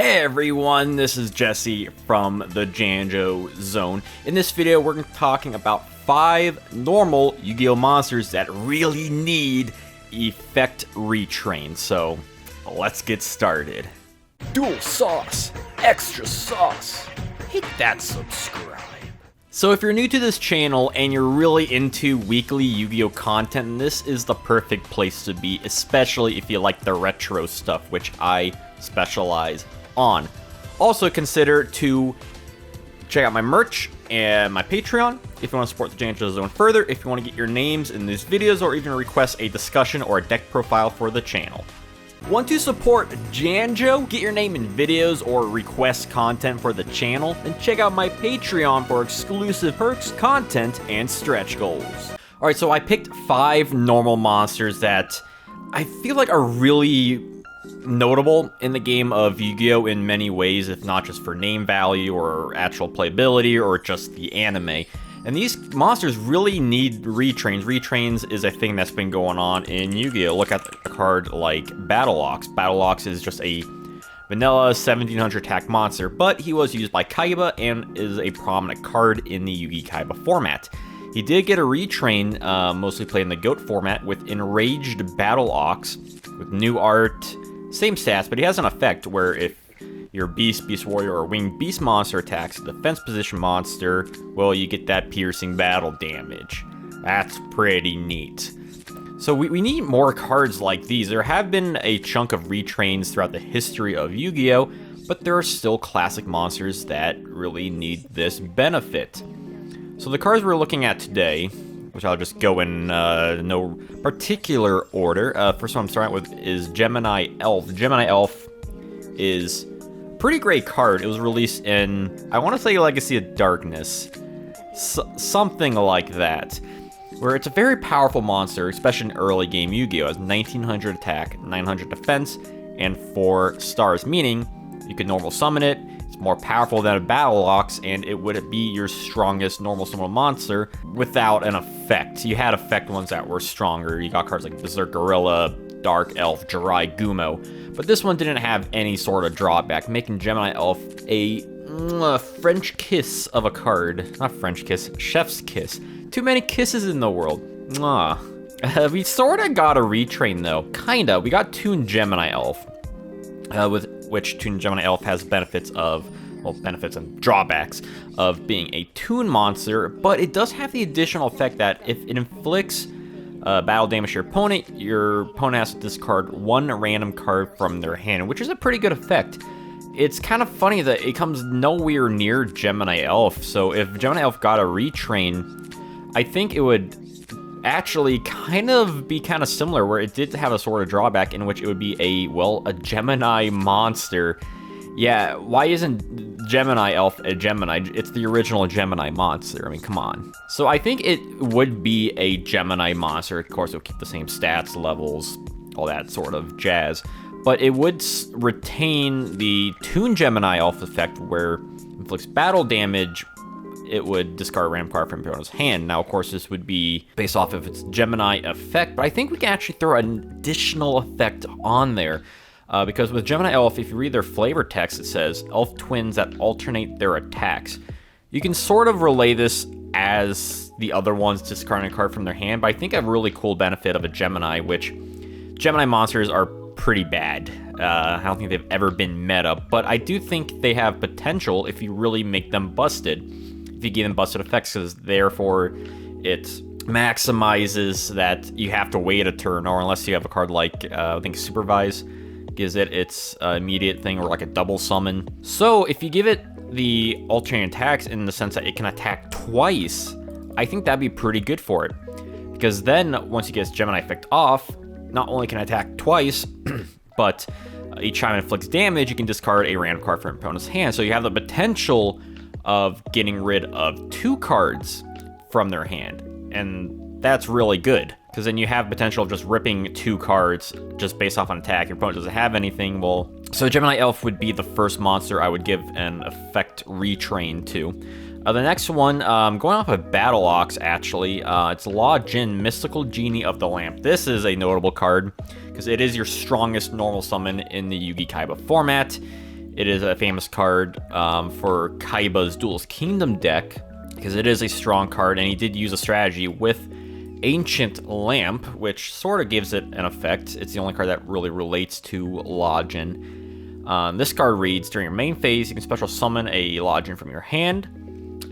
Hey everyone, this is Jesse from the Janjo Zone. In this video, we're going to be talking about 5 normal Yu-Gi-Oh! Monsters that really need effect retrain. So, let's get started. Dual sauce, extra sauce. Hit that subscribe. So if you're new to this channel and you're really into weekly Yu-Gi-Oh! Content, this is the perfect place to be, especially if you like the retro stuff, which I specialize on. Also consider to check out my merch and my Patreon if you want to support the Janjo Zone further, if you want to get your names in these videos, or even request a discussion or a deck profile for the channel. Want to support Janjo, get your name in videos, or request content for the channel? Then check out my Patreon for exclusive perks, content, and stretch goals. Alright, so I picked 5 normal monsters that I feel like are really notable in the game of Yu-Gi-Oh! In many ways, if not just for name value or actual playability or just the anime. And these monsters really need retrains. Retrains is a thing that's been going on in Yu-Gi-Oh! Look at a card like Battle Ox. Battle Ox is just a vanilla 1700 attack monster, but he was used by Kaiba and is a prominent card in the Yu-Gi Kaiba format. He did get a retrain, mostly played in the GOAT format, with Enraged Battle Ox, with new art, same stats, but he has an effect where if your Beast, Beast Warrior, or Winged Beast monster attacks a defense position monster, well, you get that piercing battle damage. That's pretty neat. So we need more cards like these. There have been a chunk of retrains throughout the history of Yu-Gi-Oh!, but there are still classic monsters that really need this benefit. So the cards we're looking at today, which I'll just go in no particular order. First one I'm starting with is Gemini Elf. Gemini Elf is a pretty great card. It was released in, I want to say, Legacy of Darkness. Something like that. Where it's a very powerful monster, especially in early game Yu-Gi-Oh! It has 1900 attack, 900 defense, and 4 stars, meaning you can normal summon it. It's more powerful than a Battle Ox, and it would be your strongest normal summon monster without an effect. You had effect ones that were stronger. You got cards like Berserk Gorilla, Dark Elf, Jirai, Gumo, but this one didn't have any sort of drawback, making Gemini Elf a French kiss of a card. Not French kiss, chef's kiss. Too many kisses in the world. Mwah. We sorta got a retrain though, kinda. We got Toon Gemini Elf, with which Toon Gemini Elf has benefits of, well, benefits and drawbacks of being a Toon monster, but it does have the additional effect that if it inflicts battle damage to your opponent has to discard 1 random card from their hand, which is a pretty good effect. It's kind of funny that it comes nowhere near Gemini Elf, so if Gemini Elf got a retrain, I think it would actually be kind of similar, where it did have a sort of drawback in which it would be a Gemini monster. Yeah, why isn't Gemini Elf a Gemini? It's the original Gemini monster. I mean, come on. So I think it would be a Gemini monster. Of course, it would keep the same stats, levels, all that sort of jazz. But it would retain the Toon Gemini Elf effect, where it inflicts battle damage. It would discard a random card from your opponent's hand. Now, of course, this would be based off of its Gemini effect, but I think we can actually throw an additional effect on there. Because with Gemini Elf, if you read their flavor text, it says, Elf twins that alternate their attacks. You can sort of relay this as the other ones discarding a card from their hand, but I think a really cool benefit of a Gemini, which Gemini monsters are pretty bad. I don't think they've ever been meta, but I do think they have potential if you really make them busted. If you give them busted effects, because therefore it maximizes that you have to wait a turn, or unless you have a card like, I think Supervise gives it its immediate thing, or like a double summon. So if you give it the alternate attacks in the sense that it can attack twice, I think that'd be pretty good for it. Because then, once you get its Gemini effect off, not only can it attack twice, but each time it inflicts damage, you can discard a random card from your opponent's hand. So you have the potential of getting rid of 2 cards from their hand, and that's really good, because then you have potential of just ripping 2 cards just based off an attack. Your opponent doesn't have anything. Well, so Gemini Elf would be the first monster I would give an effect retrain to. The next one, going off of Battle Ox, actually, it's Law Jin, Mystical Genie of the Lamp. This is a notable card, because it is your strongest normal summon in the Yu-Gi Kaiba format. It is a famous card for Kaiba's Duelist Kingdom deck, because it is a strong card, and he did use a strategy with Ancient Lamp, which sort of gives it an effect. It's the only card that really relates to Lojin. This card reads, during your main phase, you can special summon a Lojin from your hand,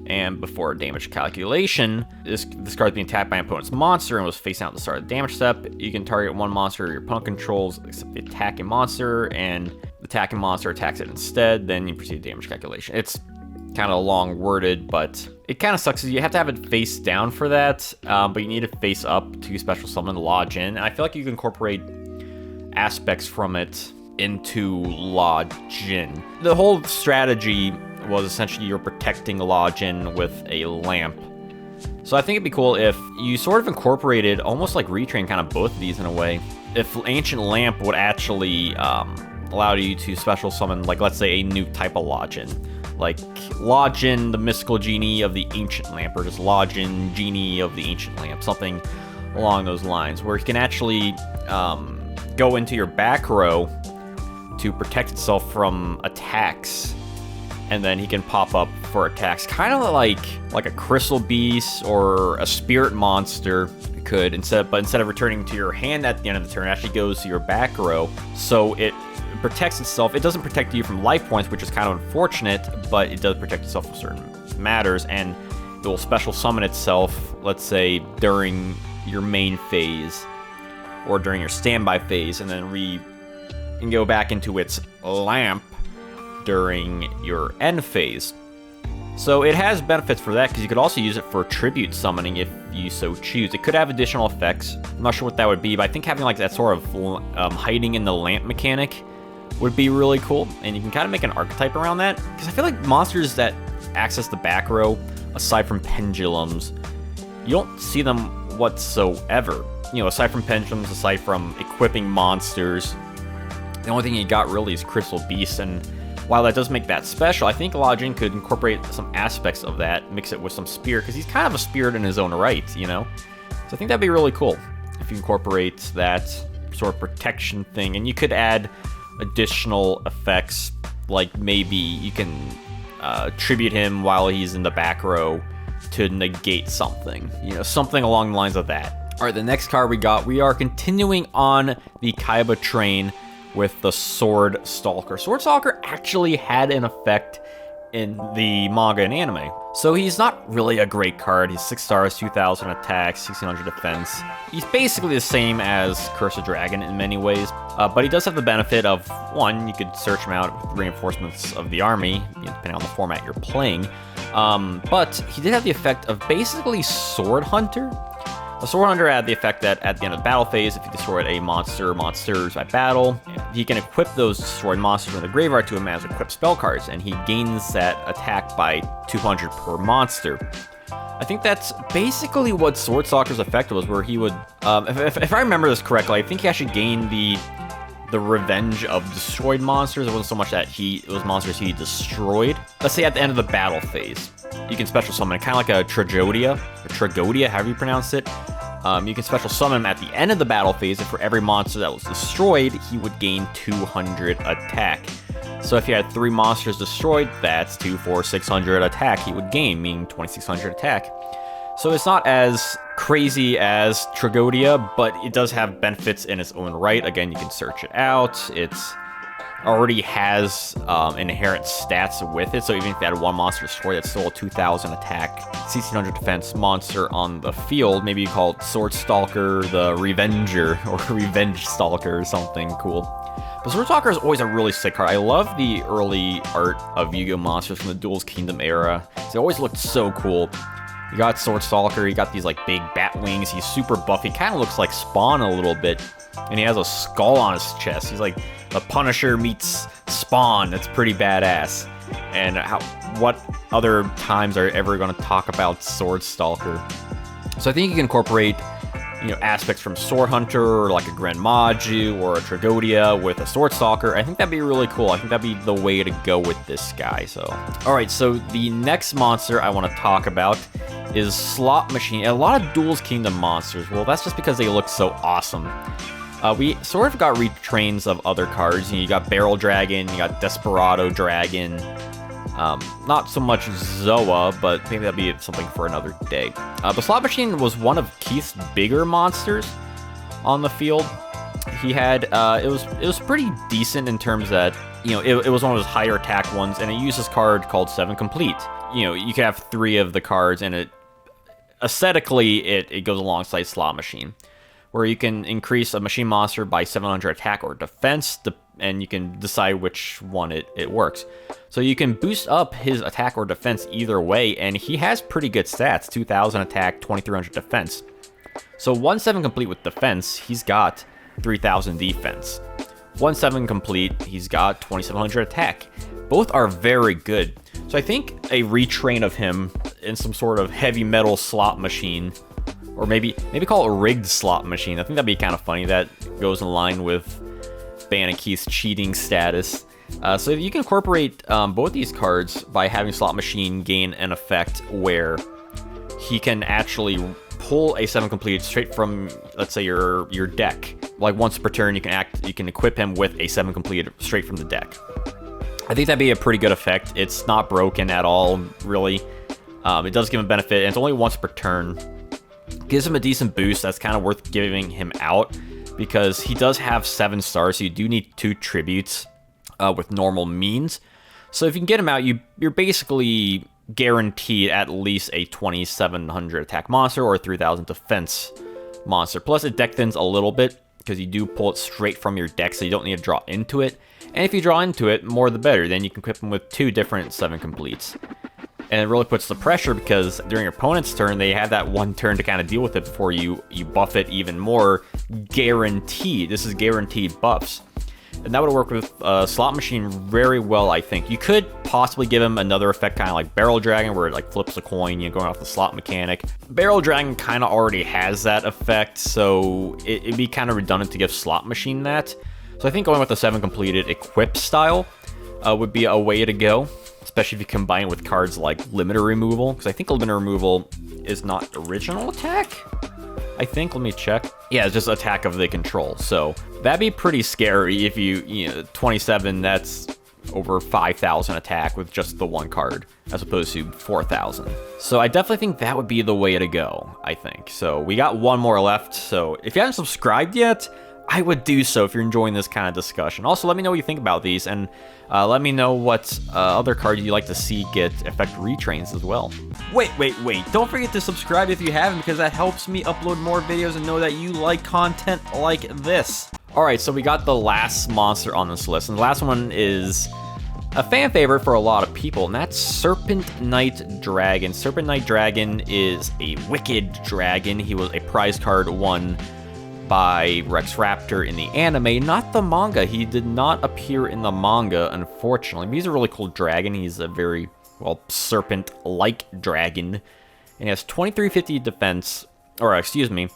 and before damage calculation, this card is being attacked by an opponent's monster and was facing out at the start of the damage step. You can target one monster your opponent controls except the attacking monster, and the attacking monster attacks it instead, then you proceed to damage calculation. It's kind of long worded, but it kind of sucks. You have to have it face down for that, but you need it face up to special summon Lojin. And I feel like you can incorporate aspects from it into Lojin. The whole strategy was essentially you're protecting Lojin with a lamp. So I think it'd be cool if you sort of incorporated almost like Retrain kind of both of these in a way. If Ancient Lamp would actually allow you to special summon, like, let's say a new type of Lojin. Like Lojin, the Mystical Genie of the Ancient Lamp, or just Lojin, Genie of the Ancient Lamp, something along those lines, where you can actually go into your back row to protect itself from attacks, and then he can pop up for attacks, kind of like a Crystal Beast or a Spirit Monster could, instead of returning to your hand at the end of the turn, it actually goes to your back row, so it protects itself. It doesn't protect you from life points, which is kind of unfortunate, but it does protect itself from certain matters, and it will special summon itself, let's say, during your main phase, or during your standby phase, and then go back into its lamp during your end phase. So it has benefits for that, because you could also use it for tribute summoning if you so choose. It could have additional effects. I'm not sure what that would be, but I think having like that sort of hiding in the lamp mechanic would be really cool, and you can kind of make an archetype around that, because I feel like monsters that access the back row, aside from pendulums, you don't see them whatsoever. You know, aside from pendulums, aside from equipping monsters, the only thing you got really is Crystal Beast, and while that does make that special, I think Lojin could incorporate some aspects of that, mix it with some spirit, because he's kind of a spirit in his own right, you know? So I think that'd be really cool if you incorporate that sort of protection thing, and you could add additional effects, like maybe you can tribute him while he's in the back row to negate something, you know, something along the lines of that. All right, the next card we are continuing on the Kaiba train with the Sword Stalker. Sword Stalker actually had an effect in the manga and anime. So he's not really a great card. He's 6 stars, 2,000 attack, 1,600 defense. He's basically the same as Curse of Dragon in many ways, but he does have the benefit of, one, you could search him out with reinforcements of the army, depending on the format you're playing, but he did have the effect of basically Sword Hunter. A Sword Hunter had the effect that at the end of the battle phase, if you destroyed a monsters by battle, he can equip those destroyed monsters in the graveyard to him as equipped spell cards, and he gains that attack by 200 per monster. I think that's basically what Sword Stalker's effect was, where he would, if I remember this correctly, I think he actually gained the revenge of destroyed monsters. It wasn't so much that it was monsters he destroyed. Let's say at the end of the battle phase, you can special summon, kind of like a Tragodia, however you pronounce it. You can special summon him at the end of the battle phase, and for every monster that was destroyed, he would gain 200 attack. So if you had 3 monsters destroyed, that's 2, 4, 600 attack he would gain, meaning 2,600 attack. So it's not as crazy as Tragodia, but it does have benefits in its own right. Again, you can search it out. It's already has inherent stats with it, so even if you had 1 monster destroyed, that's still a 2,000 attack, 1,600 defense monster on the field. Maybe you call it Sword Stalker the Revenger, or Revenge Stalker, or something cool. But Sword Stalker is always a really sick card. I love the early art of Yu-Gi-Oh! Monsters from the Duelist Kingdom era. It always looked so cool. You got Sword Stalker, you got these like big bat wings, he's super buff, he kind of looks like Spawn a little bit, and he has a skull on his chest. He's like the Punisher meets Spawn. That's pretty badass. And what other times are ever going to talk about Sword Stalker? So I think you can incorporate, you know, aspects from Sword Hunter, or like a Grand Maju, or a Tragodia with a Sword Stalker. I think that'd be really cool. I think that'd be the way to go with this guy. So, all right, so the next monster I want to talk about is Slot Machine. A lot of Duelist Kingdom monsters, well, that's just because they look so awesome. We sort of got retrains of other cards. You got Barrel Dragon, you got Desperado Dragon. Not so much Zoa, but maybe that'll be something for another day. The Slot Machine was one of Keith's bigger monsters on the field. He had it was pretty decent in terms that, you know, it was one of his higher attack ones, and it used this card called 7 Complete. You know, you could have 3 of the cards, and it aesthetically it goes alongside Slot Machine, where you can increase a machine monster by 700 attack or defense, and you can decide which one it works. So you can boost up his attack or defense either way, and he has pretty good stats: 2,000 attack, 2,300 defense. So 1/7 complete with defense, he's got 3,000 defense. 1/7 complete, he's got 2,700 attack. Both are very good. So I think a retrain of him in some sort of heavy metal slot machine, or maybe call it a rigged slot machine. I think that'd be kind of funny. That goes in line with Keith's cheating status. So you can incorporate both these cards by having Slot Machine gain an effect where he can actually pull a 7 complete straight from, let's say, your deck. Like once per turn, you can equip him with a 7 complete straight from the deck. I think that'd be a pretty good effect. It's not broken at all, really. It does give him benefit, and it's only once per turn. Gives him a decent boost. That's kind of worth giving him out, because he does have 7 stars, so you do need 2 tributes with normal means. So if you can get him out, you're basically guaranteed at least a 2,700 attack monster or a 3,000 defense monster. Plus it deck thins a little bit, because you do pull it straight from your deck, so you don't need to draw into it. And if you draw into it, more the better. Then you can equip him with 2 different 7 completes. And it really puts the pressure, because during your opponent's turn, they have that one turn to kind of deal with it before you buff it even more. Guaranteed. This is guaranteed buffs. And that would work with Slot Machine very well, I think. You could possibly give him another effect, kind of like Barrel Dragon, where it like flips a coin, you know, going off the slot mechanic. Barrel Dragon kind of already has that effect, so it'd be kind of redundant to give Slot Machine that. So I think going with the 7 completed equip style would be a way to go, especially if you combine it with cards like Limiter Removal, because I think Limiter Removal is not original attack. I think, let me check. Yeah, it's just attack of the control. So that'd be pretty scary if you know, 27, that's over 5,000 attack with just the one card, as opposed to 4,000. So I definitely think that would be the way to go, I think. So we got one more left. So if you haven't subscribed yet, I would do so if you're enjoying this kind of discussion. Also, let me know what you think about these, and let me know what other cards you'd like to see get effect retrains as well. Wait. Don't forget to subscribe if you haven't, because that helps me upload more videos and know that you like content like this. Alright, so we got the last monster on this list, and the last one is a fan favorite for a lot of people, and that's Serpent Knight Dragon. Serpent Knight Dragon is a wicked dragon. He was a prize card won by Rex Raptor in the anime, not the manga. He did not appear in the manga, unfortunately. But he's a really cool dragon. He's a very, well, serpent-like dragon. And he has 2350 defense, or excuse me,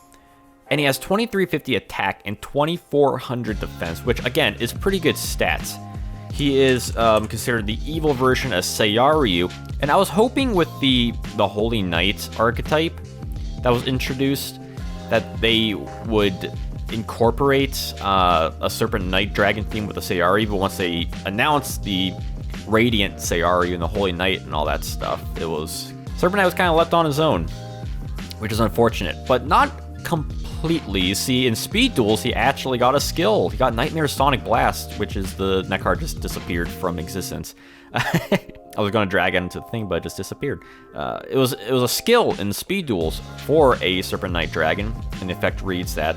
and he has 2350 attack and 2400 defense, which again is pretty good stats. He is considered the evil version of Sayaryu, and I was hoping with the Holy Knight archetype that was introduced that they would incorporate a Serpent Knight Dragon theme with the Sayaryu, but once they announced the Radiant Sayaryu and the Holy Knight and all that stuff, Serpent Knight was kind of left on his own, which is unfortunate, but not completely. You see, in Speed Duels, he actually got a skill. He got Nightmare Sonic Blast, which is that card just disappeared from existence. I was going to drag it into the thing, but it just disappeared. It was a skill in Speed Duels for a Serpent Knight Dragon, and the effect reads that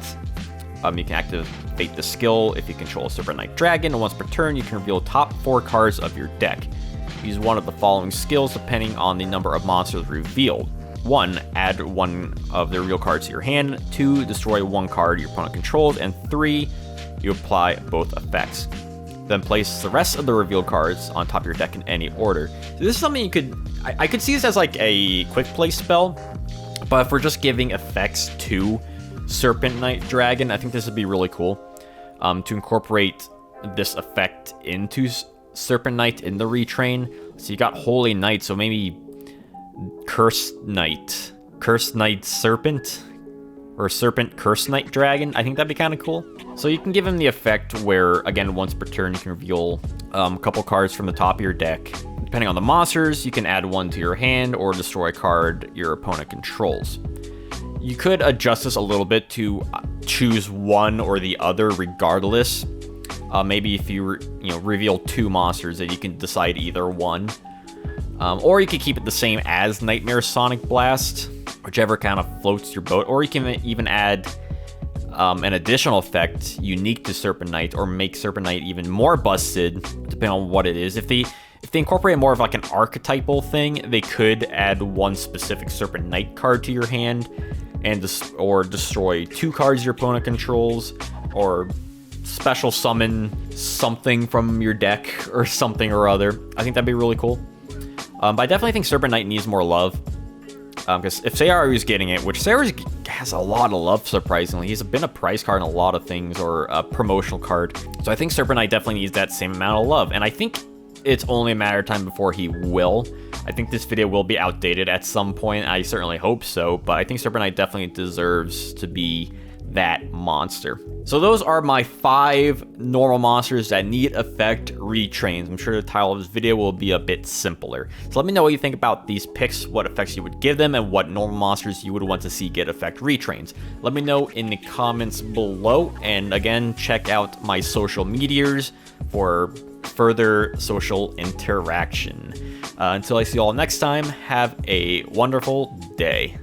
you can activate the skill if you control a Serpent Knight Dragon, and once per turn you can reveal top 4 cards of your deck. Use one of the following skills depending on the number of monsters revealed. 1. Add one of the reveal cards to your hand. 2. Destroy one card your opponent controls. And 3. You apply both effects. Then place the rest of the revealed cards on top of your deck in any order. So this is something you could... I could see this as like a quick play spell, but if we're just giving effects to Serpent Knight Dragon, I think this would be really cool to incorporate this effect into Serpent Knight in the retrain. So you got Holy Knight, so maybe Cursed Knight Serpent. or Serpent Curse Knight Dragon. I think that'd be kind of cool. So you can give him the effect where, again, once per turn, you can reveal a couple cards from the top of your deck. Depending on the monsters, you can add one to your hand or destroy a card your opponent controls. You could adjust this a little bit to choose one or the other regardless. Maybe if you reveal 2 monsters, that you can decide either one. Or you could keep it the same as Nightmare Sonic Blast, whichever kind of floats your boat. Or you can even add an additional effect unique to Serpent Knight, or make Serpent Knight even more busted, depending on what it is. If they incorporate more of like an archetypal thing, they could add one specific Serpent Knight card to your hand, or destroy 2 cards your opponent controls, or special summon something from your deck or something or other. I think that'd be really cool. But I definitely think Serpent Knight needs more love. Because if Sayori's getting it, which Sayori has a lot of love, surprisingly. He's been a prize card in a lot of things, or a promotional card. So I think Serpent Knight definitely needs that same amount of love. And I think it's only a matter of time before he will. I think this video will be outdated at some point. I certainly hope so. But I think Serpent Knight definitely deserves to be that monster. So those are my 5 normal monsters that need effect retrains. I'm sure the title of this video will be a bit simpler. So let me know what you think about these picks, what effects you would give them, and what normal monsters you would want to see get effect retrains. Let me know in the comments below, and again, check out my social medias for further social interaction. Until I see you all next time, have a wonderful day.